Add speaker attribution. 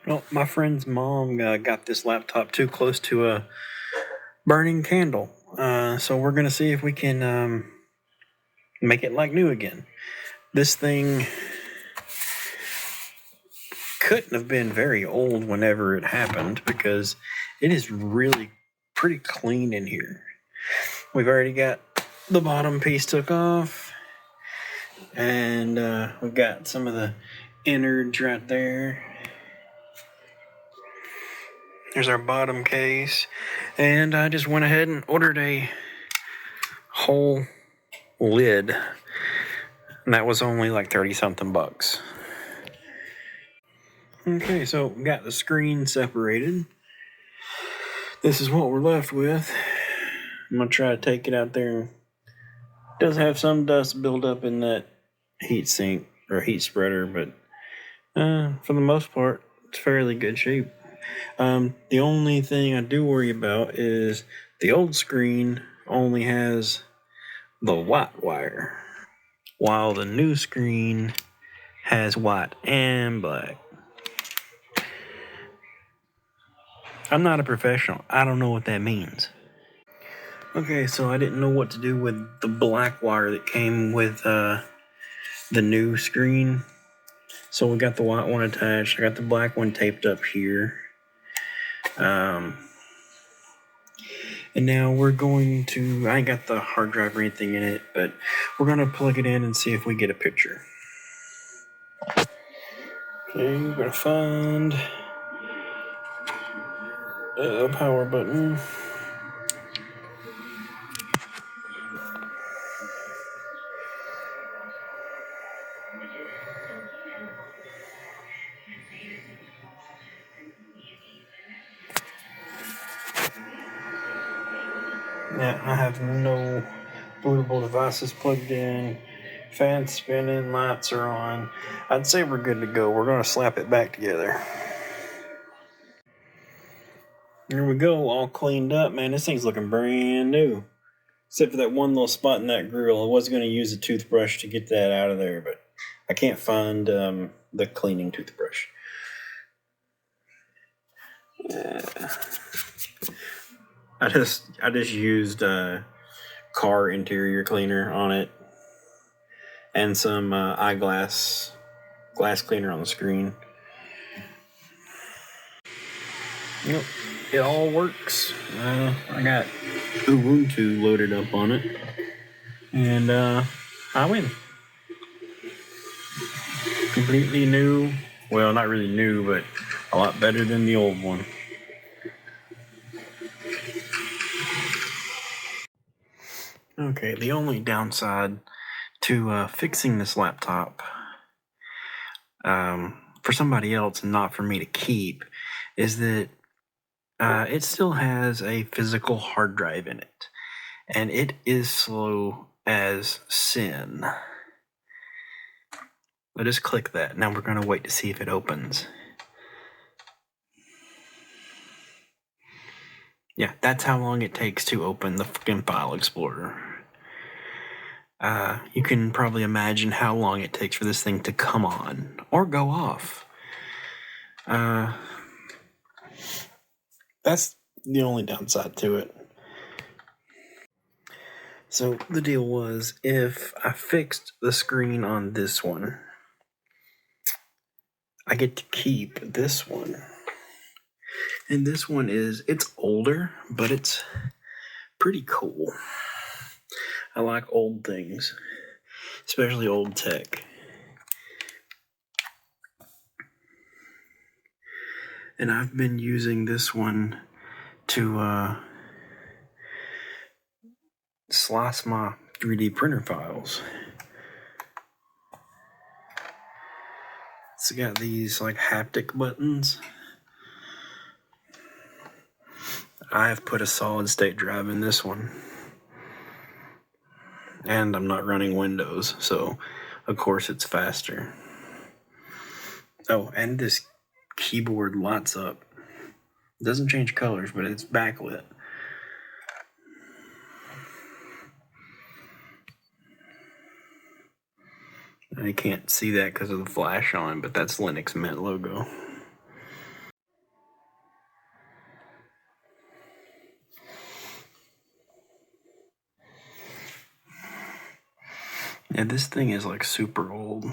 Speaker 1: Well, my friend's mom got this laptop too close to a burning candle. So we're going to see if we can make it like new again. This thing couldn't have been very old whenever it happened because it is really pretty clean in here. We've already got the bottom piece took off, and we've got some of the innards right there. There's our bottom case, and I just went ahead and ordered a whole lid, and that was only like 30 something bucks. Okay, so got the screen separated. This is what we're left with. I'm gonna try to take it out there. It does have some dust build up in that heat sink or heat spreader, but for the most part, it's fairly good shape. The only thing I do worry about is the old screen only has the white wire, while the new screen has white and black. I'm not a professional. I don't know what that means. Okay, so I didn't know what to do with the black wire that came with the new screen. So we got the white one attached. I got the black one taped up here. And now we're going to, I ain't got the hard drive or anything in it, but we're going to plug it in and see if we get a picture. Okay, we're going to find the power button. Yeah, I have no bootable devices plugged in. Fans spinning, lights are on. I'd say we're good to go. We're going to slap it back together. Here we go, all cleaned up. Man, this thing's looking brand new. Except for that one little spot in that grill. I was going to use a toothbrush to get that out of there, but I can't find the cleaning toothbrush. I just used car interior cleaner on it and some eyeglass glass cleaner on the screen. Yep, it all works. I got Ubuntu loaded up on it, and I win. Completely new. Well, not really new, but a lot better than the old one. Okay, the only downside to fixing this laptop for somebody else and not for me to keep is that it still has a physical hard drive in it, and it is slow as sin. I just click that. Now we're going to wait to see if it opens. Yeah, that's how long it takes to open the fucking File Explorer. You can probably imagine how long it takes for this thing to come on or go off. That's the only downside to it. So the deal was, if I fixed the screen on this one, I get to keep this one. And this one it's older, but it's pretty cool. I like old things, especially old tech. And I've been using this one to slice my 3D printer files. It's got these like haptic buttons. I have put a solid state drive in this one. And I'm not running Windows, so of course it's faster. Oh, and this keyboard lights up. It doesn't change colors, but it's backlit. I can't see that because of the flash on, but that's Linux Mint logo. Yeah, this thing is like super old.